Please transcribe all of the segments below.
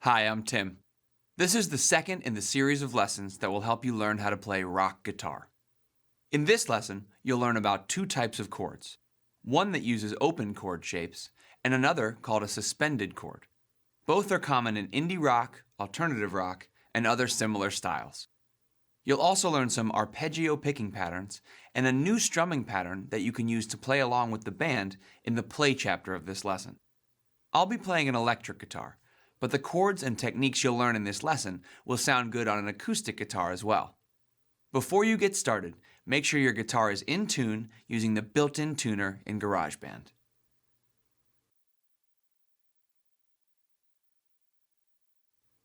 Hi, I'm Tim. This is the second in the series of lessons that will help you learn how to play rock guitar. In this lesson, you'll learn about two types of chords, one that uses open chord shapes and another called a suspended chord. Both are common in indie rock, alternative rock, and other similar styles. You'll also learn some arpeggio picking patterns and a new strumming pattern that you can use to play along with the band in the play chapter of this lesson. I'll be playing an electric guitar, but the chords and techniques you'll learn in this lesson will sound good on an acoustic guitar as well. Before you get started, make sure your guitar is in tune using the built-in tuner in GarageBand.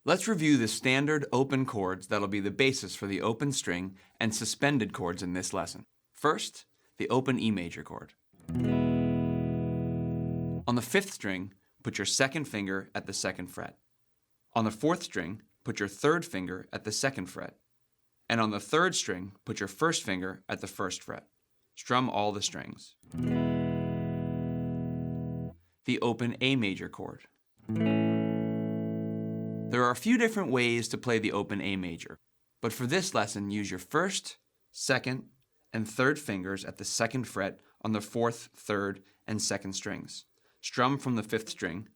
Let's review the standard open chords that'll be the basis for the open string and suspended chords in this lesson. First, the open E major chord. On the 5th string, put your 2nd finger at the 2nd fret. On the 4th string, put your 3rd finger at the 2nd fret. And on the 3rd string, put your 1st finger at the 1st fret. Strum all the strings. The open A major chord. There are a few different ways to play the open A major, but for this lesson, use your 1st, 2nd, and 3rd fingers at the 2nd fret on the 4th, 3rd, and 2nd strings. Strum from the 5th string.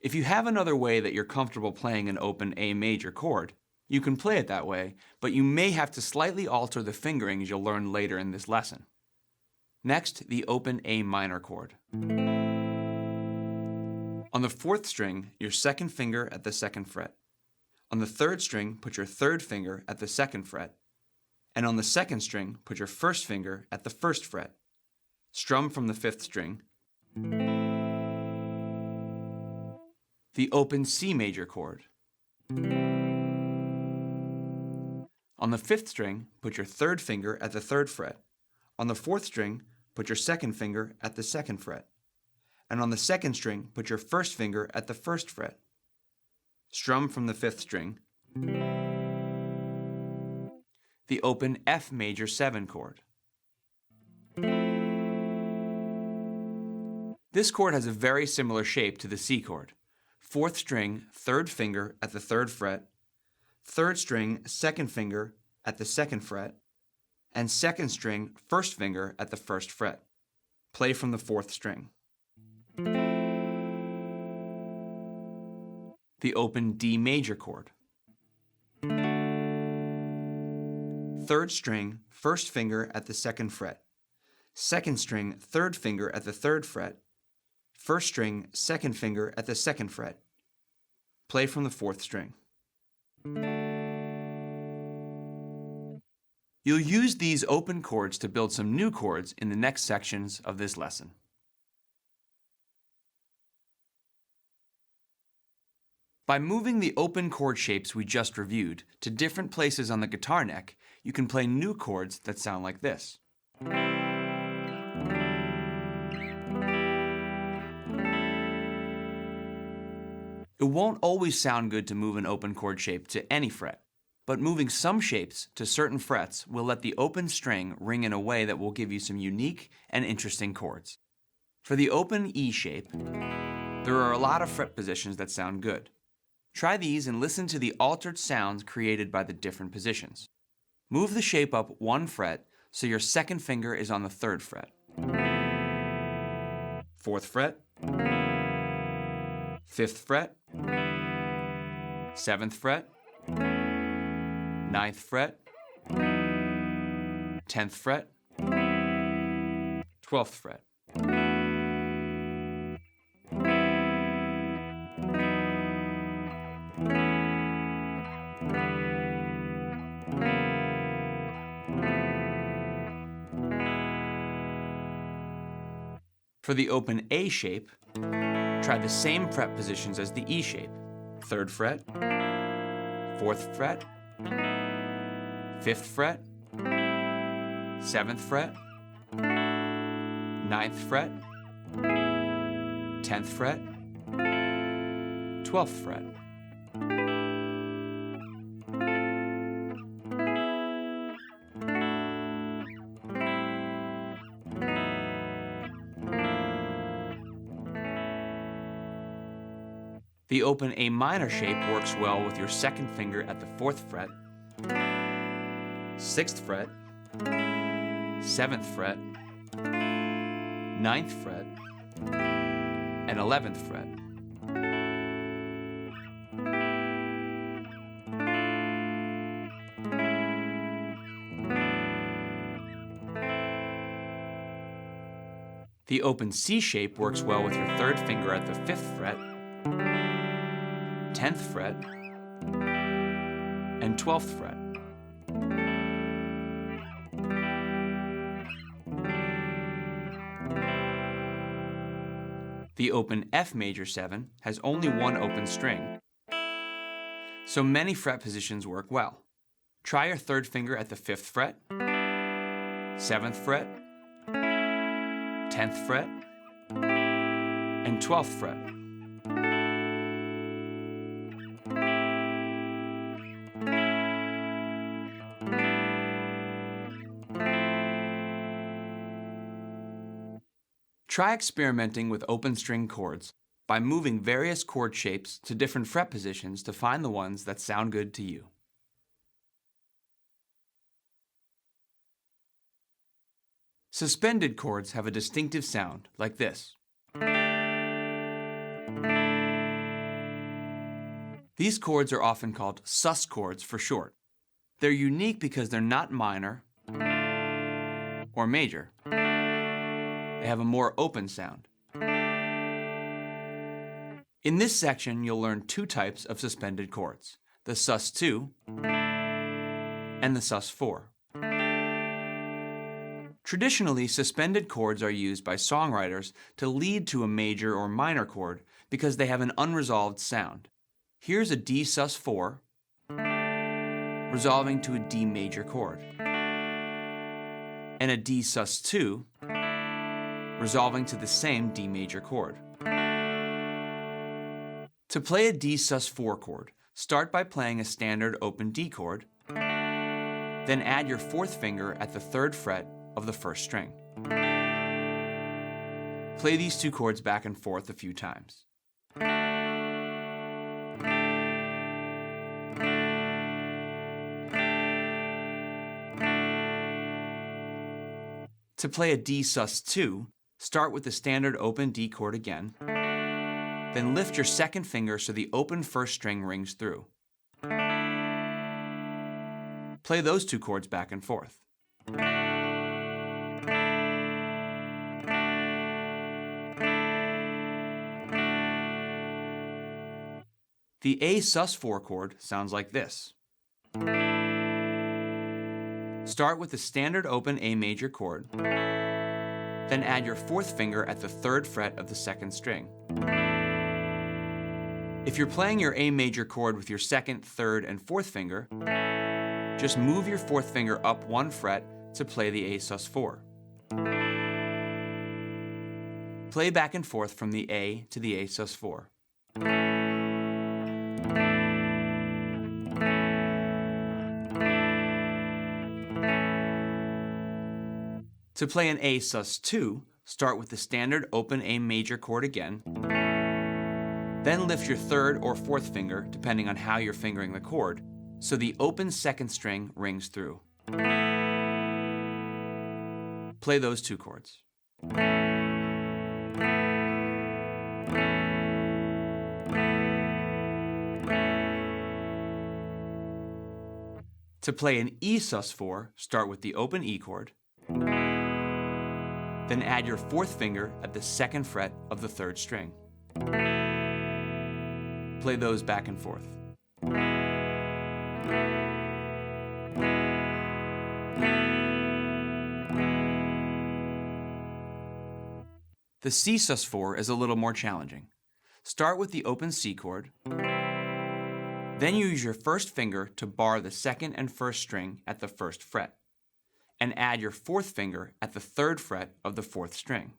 If you have another way that you're comfortable playing an open A major chord, you can play it that way, but you may have to slightly alter the fingerings you'll learn later in this lesson. Next, the open A minor chord. On the 4th string, your 2nd finger at the 2nd fret. On the 3rd string, put your 3rd finger at the 2nd fret. And on the 2nd string, put your 1st finger at the 1st fret. Strum from the 5th string. The open C major chord. On the 5th string, put your 3rd finger at the 3rd fret. On the 4th string, put your 2nd finger at the 2nd fret. And on the 2nd string, put your 1st finger at the 1st fret. Strum from the 5th string. The open F major 7 chord. This chord has a very similar shape to the C chord. 4th string, 3rd finger at the 3rd fret, 3rd string, 2nd finger at the 2nd fret, and 2nd string, 1st finger at the 1st fret. Play from the 4th string. The open D major chord. 3rd string, 1st finger at the 2nd fret, 2nd string, 3rd finger at the 3rd fret, 1st string, 2nd finger at the 2nd fret. Play from the 4th string. You'll use these open chords to build some new chords in the next sections of this lesson. By moving the open chord shapes we just reviewed to different places on the guitar neck, you can play new chords that sound like this. It won't always sound good to move an open chord shape to any fret, but moving some shapes to certain frets will let the open string ring in a way that will give you some unique and interesting chords. For the open E shape, there are a lot of fret positions that sound good. Try these and listen to the altered sounds created by the different positions. Move the shape up 1 fret so your 2nd finger is on the 3rd fret. 4th fret, 5th fret, 7th fret, 9th fret, 10th fret, 12th fret. For the open A shape, try the same fret positions as the E shape. 3rd fret, 4th fret, 5th fret, 7th fret, 9th fret, 10th fret, 12th fret. The open A minor shape works well with your second finger at the 4th fret, 6th fret, 7th fret, 9th fret, and 11th fret. The open C shape works well with your 3rd finger at the 5th fret, 10th fret, and 12th fret. The open F major 7 has only one open string, so many fret positions work well. Try your 3rd finger at the 5th fret, 7th fret, 10th fret, and 12th fret. Try experimenting with open string chords by moving various chord shapes to different fret positions to find the ones that sound good to you. Suspended chords have a distinctive sound, like this. These chords are often called sus chords for short. They're unique because they're not minor or major. They have a more open sound. In this section, you'll learn two types of suspended chords, the sus2 and the sus4. Traditionally, suspended chords are used by songwriters to lead to a major or minor chord because they have an unresolved sound. Here's a D sus4 resolving to a D major chord, and a D sus2 resolving to the same D major chord. To play a D sus4 chord, start by playing a standard open D chord, then add your 4th finger at the 3rd fret of the 1st string. Play these two chords back and forth a few times. To play a D sus2, start with the standard open D chord again, then lift your 2nd finger so the open 1st string rings through. Play those two chords back and forth. The A sus4 chord sounds like this. Start with the standard open A major chord, then add your 4th finger at the 3rd fret of the 2nd string. If you're playing your A major chord with your 2nd, 3rd, and 4th finger, just move your 4th finger up 1 fret to play the A sus4. Play back and forth from the A to the A sus4. To play an A sus2, start with the standard open A major chord again, then lift your 3rd or 4th finger, depending on how you're fingering the chord, so the open 2nd string rings through. Play those two chords. To play an E sus4, start with the open E chord, then add your 4th finger at the 2nd fret of the 3rd string. Play those back and forth. The C sus4 is a little more challenging. Start with the open C chord, then use your 1st finger to bar the 2nd and 1st string at the 1st fret, and add your 4th finger at the 3rd fret of the 4th string.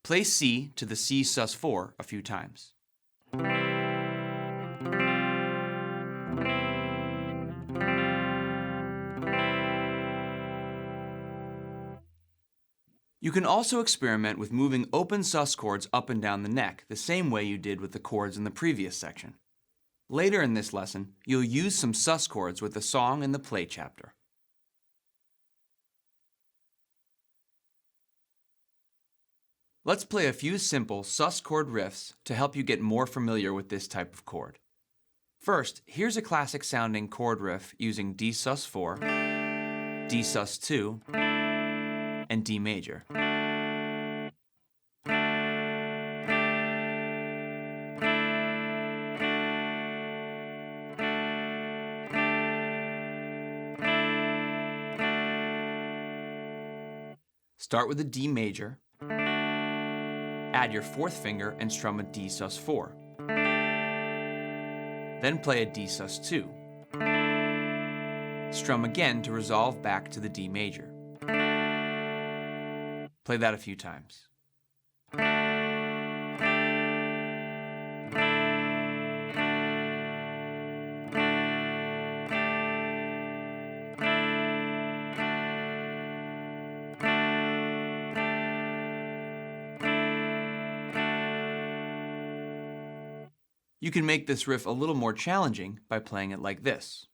Play C to the C sus4 a few times. You can also experiment with moving open sus chords up and down the neck the same way you did with the chords in the previous section. Later in this lesson, you'll use some sus chords with the song in the play chapter. Let's play a few simple sus chord riffs to help you get more familiar with this type of chord. First, here's a classic sounding chord riff using D sus4, D sus2, and D major. Start with a D major, add your fourth finger and strum a D sus4. Then play a D sus2. Strum again to resolve back to the D major. Play that a few times. You can make this riff a little more challenging by playing it like this.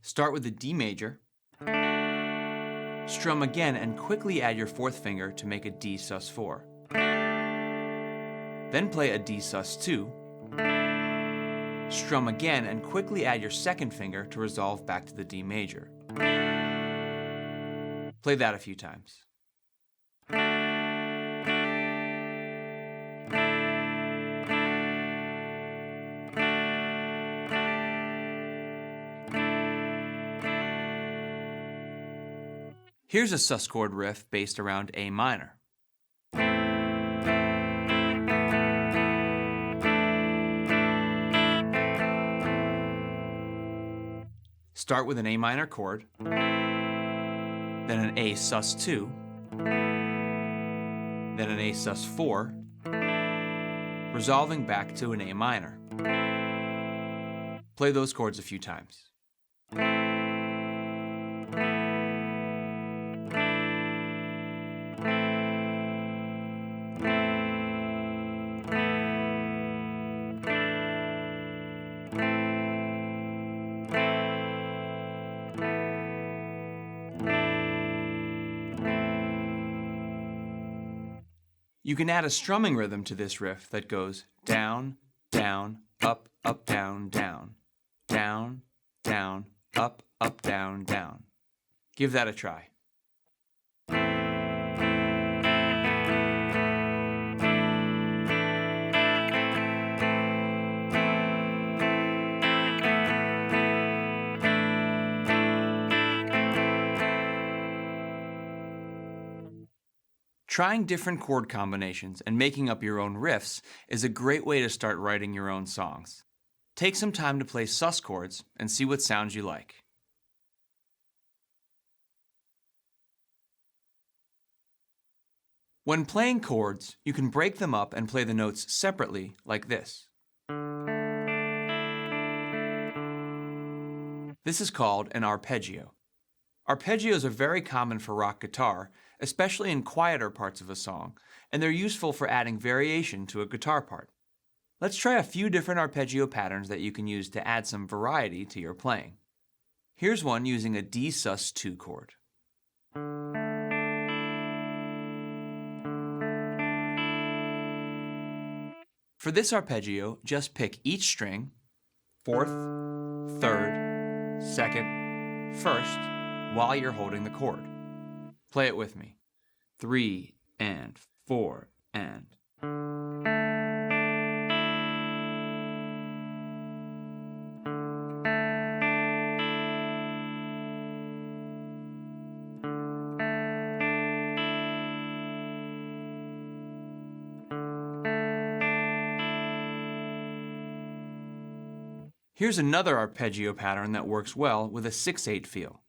Start with the D major, strum again and quickly add your fourth finger to make a D sus4. Then play a D sus2, strum again and quickly add your second finger to resolve back to the D major. Play that a few times. Here's a sus chord riff based around A minor. Start with an A minor chord, then an A sus2, then an A sus4, resolving back to an A minor. Play those chords a few times. You can add a strumming rhythm to this riff that goes down, down, up, up, down, down, down, down, up, up, down, down. Give that a try. Trying different chord combinations and making up your own riffs is a great way to start writing your own songs. Take some time to play sus chords and see what sounds you like. When playing chords, you can break them up and play the notes separately like this. This is called an arpeggio. Arpeggios are very common for rock guitar, especially in quieter parts of a song, and they're useful for adding variation to a guitar part. Let's try a few different arpeggio patterns that you can use to add some variety to your playing. Here's one using a D sus2 chord. For this arpeggio, just pick each string, fourth, third, second, first, while you're holding the chord. Play it with me. 3 and 4 and. Here's another arpeggio pattern that works well with a 6/8 feel.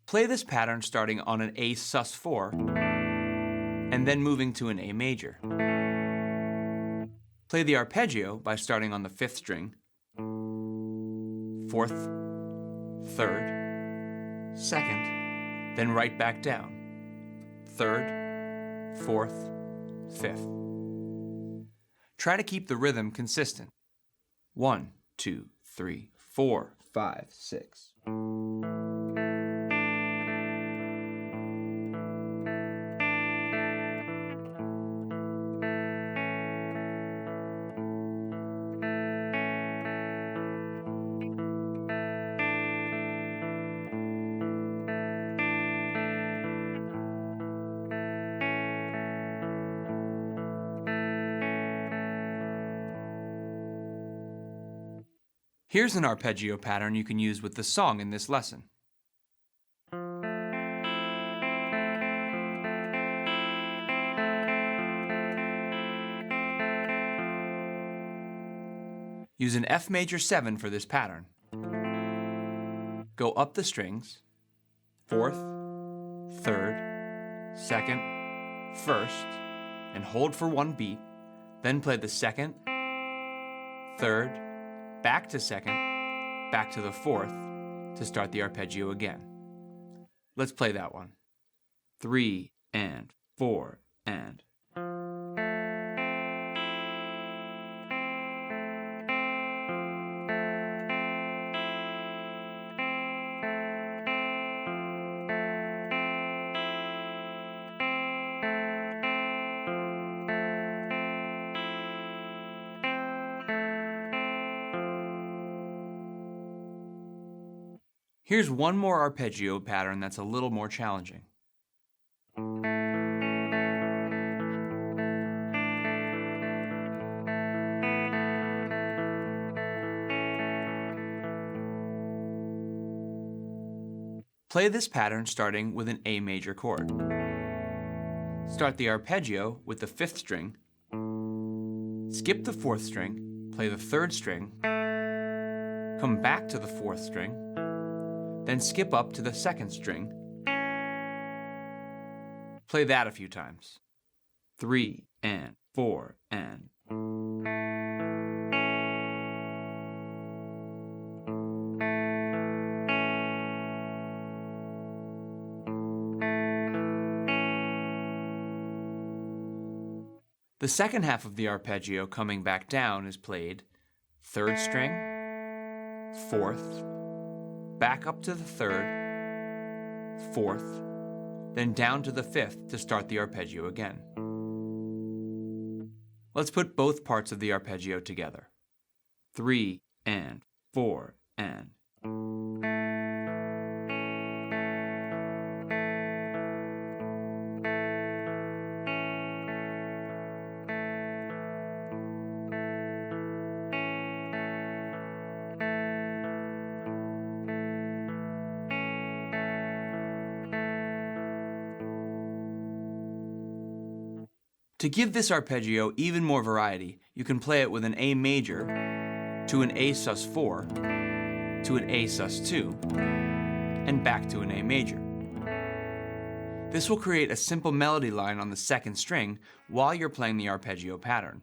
Play this pattern starting on an A sus4 and then moving to an A major. Play the arpeggio by starting on the 5th string, 4th, 3rd, 2nd, then right back down, 3rd, 4th, 5th. Try to keep the rhythm consistent. 1, 2, 3, 4, 5, 6. Here's an arpeggio pattern you can use with the song in this lesson. Use an F major 7 for this pattern. Go up the strings, 4th, 3rd, 2nd, 1st, and hold for 1 beat, then play the 2nd, 3rd, back to 2nd, back to the 4th to start the arpeggio again. Let's play that one. 3 and 4 and. Here's one more arpeggio pattern that's a little more challenging. Play this pattern starting with an A major chord. Start the arpeggio with the 5th string, skip the 4th string, play the 3rd string, come back to the 4th string, then skip up to the 2nd string. Play that a few times. 3 and 4 and. The second half of the arpeggio coming back down is played 3rd string, 4th, back up to the 3rd, 4th, then down to the 5th to start the arpeggio again. Let's put both parts of the arpeggio together. 3 and 4 and. To give this arpeggio even more variety, you can play it with an A major to an A sus4 to an A sus2 and back to an A major. This will create a simple melody line on the 2nd string while you're playing the arpeggio pattern.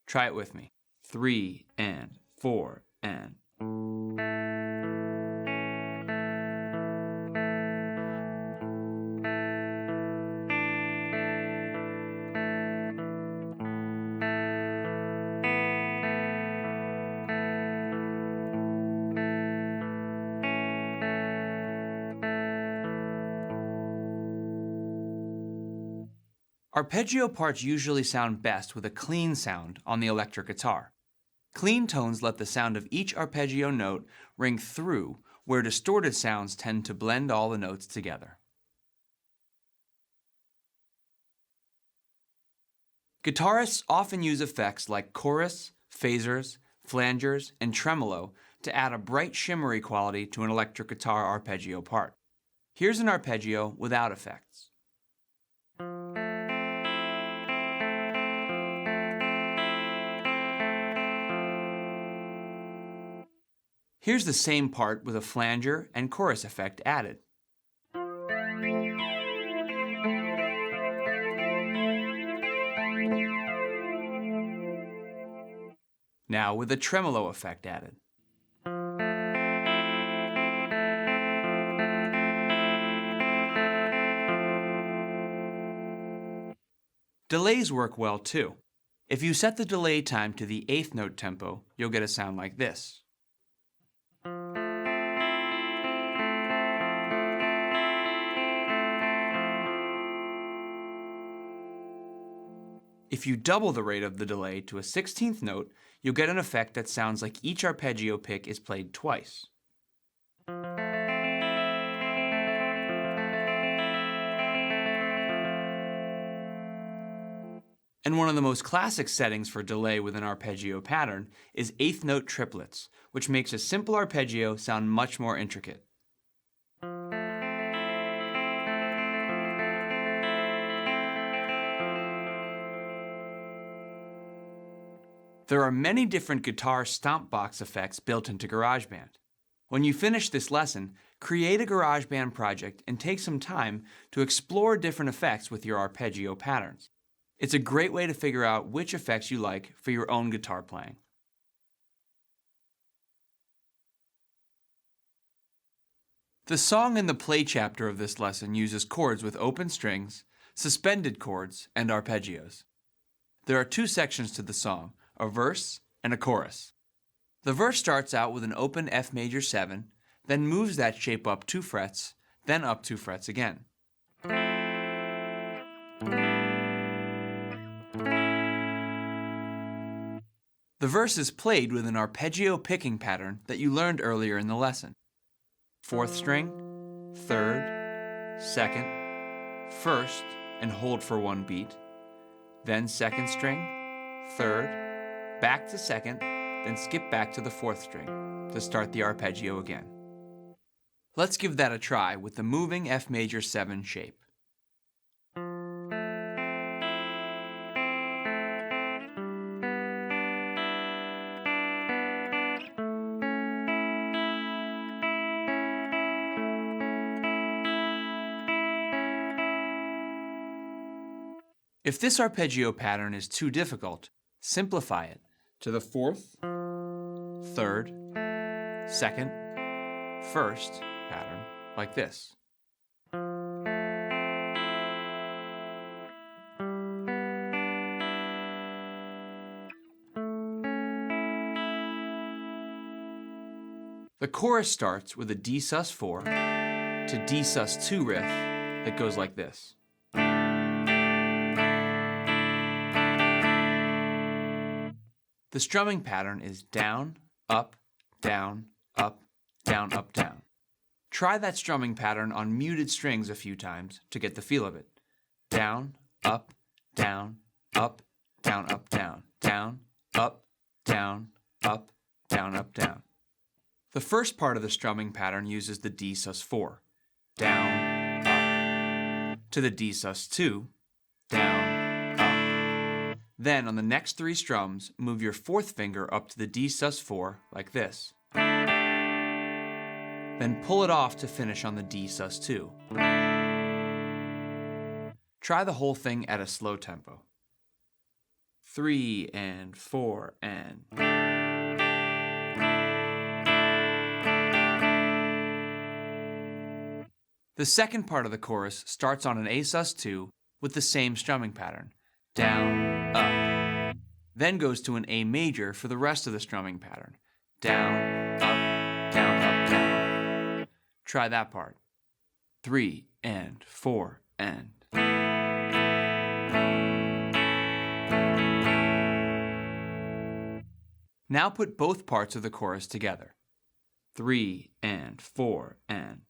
Try it with me. 3 and 4 and. Arpeggio parts usually sound best with a clean sound on the electric guitar. Clean tones let the sound of each arpeggio note ring through, where distorted sounds tend to blend all the notes together. Guitarists often use effects like chorus, phasers, flangers, and tremolo to add a bright shimmery quality to an electric guitar arpeggio part. Here's an arpeggio without effects. Here's the same part with a flanger and chorus effect added. Now with a tremolo effect added. Delays work well too. If you set the delay time to the 8th note tempo, you'll get a sound like this. If you double the rate of the delay to a 16th note, you'll get an effect that sounds like each arpeggio pick is played twice. And one of the most classic settings for delay with an arpeggio pattern is 8th note triplets, which makes a simple arpeggio sound much more intricate. There are many different guitar stomp box effects built into GarageBand. When you finish this lesson, create a GarageBand project and take some time to explore different effects with your arpeggio patterns. It's a great way to figure out which effects you like for your own guitar playing. The song in the play chapter of this lesson uses chords with open strings, suspended chords, and arpeggios. There are two sections to the song, a verse and a chorus. The verse starts out with an open F major 7, then moves that shape up 2 frets, then up 2 frets again. The verse is played with an arpeggio picking pattern that you learned earlier in the lesson. 4th string, 3rd, 2nd, 1st, and hold for 1 beat, then 2nd string, 3rd, back to 2nd, then skip back to the 4th string to start the arpeggio again. Let's give that a try with the moving F major 7 shape. If this arpeggio pattern is too difficult, simplify it to the 4th, 3rd, 2nd, 1st pattern, like this. The chorus starts with a D sus4 to D sus2 riff that goes like this. The strumming pattern is down, up, down, up, down, up, down. Try that strumming pattern on muted strings a few times to get the feel of it. Down, up, down, up, down, up, down, down, up, down, up, down, up, down. The first part of the strumming pattern uses the D sus4, down, up, to the D sus2, down, up. Then on the next 3 strums, move your 4th finger up to the D sus4 like this. Then pull it off to finish on the D sus2. Try the whole thing at a slow tempo. 3 and 4 and... The second part of the chorus starts on an A sus2 with the same strumming pattern, down, up. Then goes to an A major for the rest of the strumming pattern, down, up, down, up, down. Try that part. 3 and 4 and... Now put both parts of the chorus together. 3 and 4 and...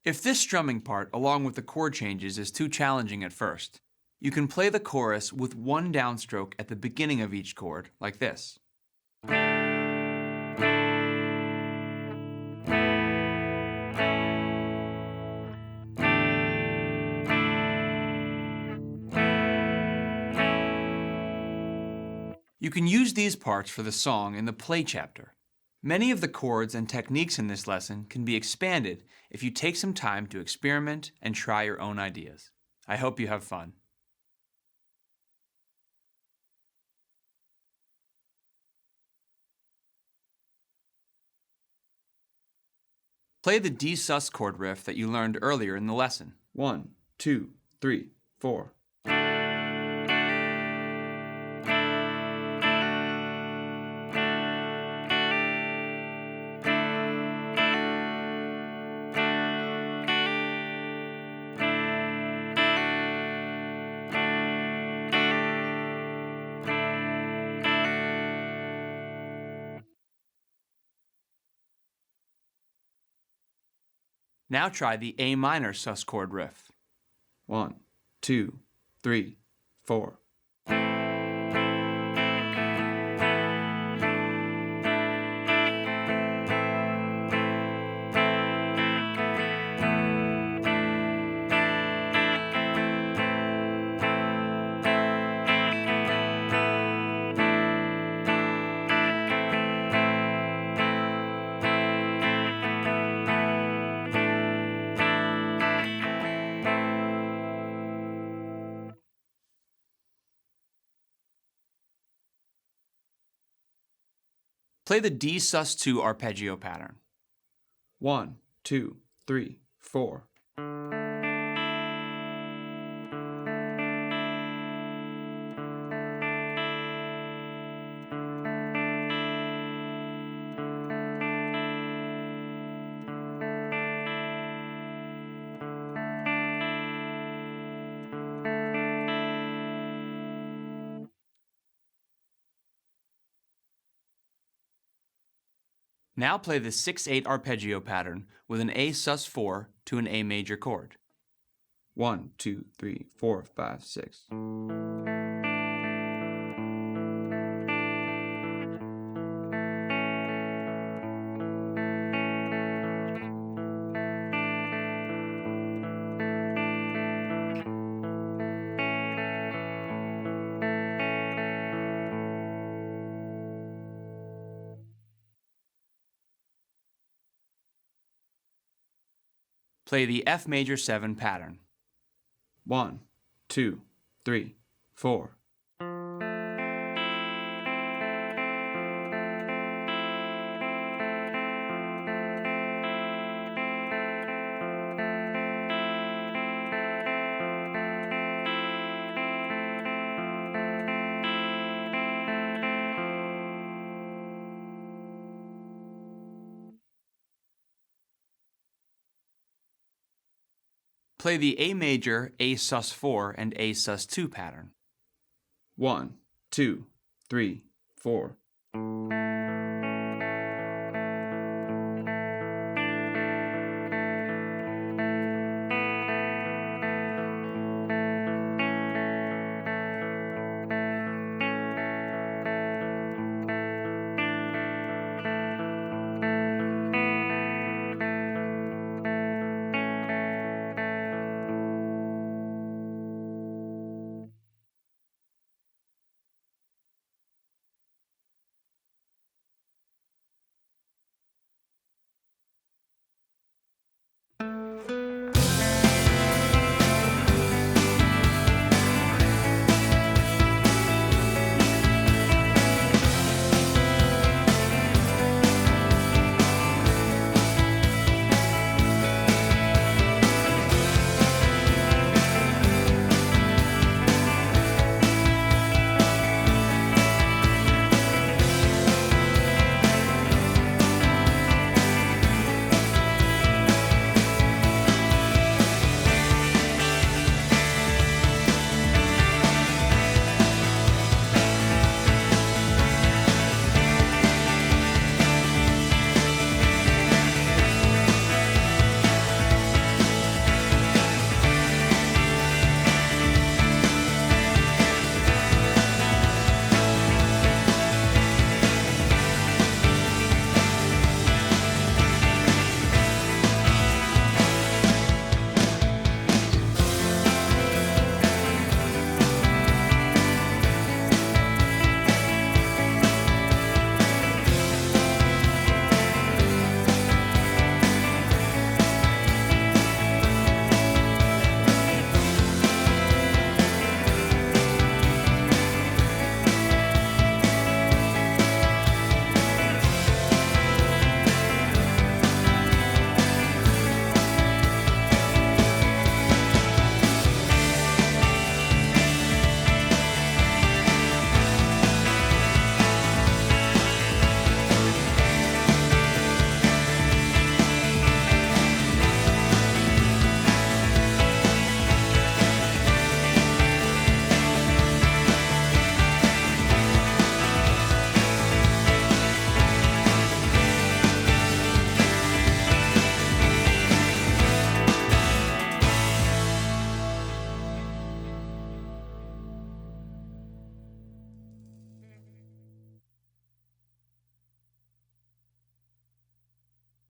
If this strumming part, along with the chord changes, is too challenging at first, you can play the chorus with 1 downstroke at the beginning of each chord, like this. You can use these parts for the song in the play chapter. Many of the chords and techniques in this lesson can be expanded if you take some time to experiment and try your own ideas. I hope you have fun. Play the D sus chord riff that you learned earlier in the lesson. 1, 2, 3, 4. Now try the A minor sus chord riff. 1, 2, 3, 4. Play the D sus2 arpeggio pattern. 1, 2, 3, 4. Now play the 6/8 arpeggio pattern with an A sus4 to an A major chord. 1, 2, 3, 4, 5, 6. Play the F major 7 pattern. 1, 2, 3, 4. Play the A major, A sus4, and A sus2 pattern. 1, 2, 3, 4.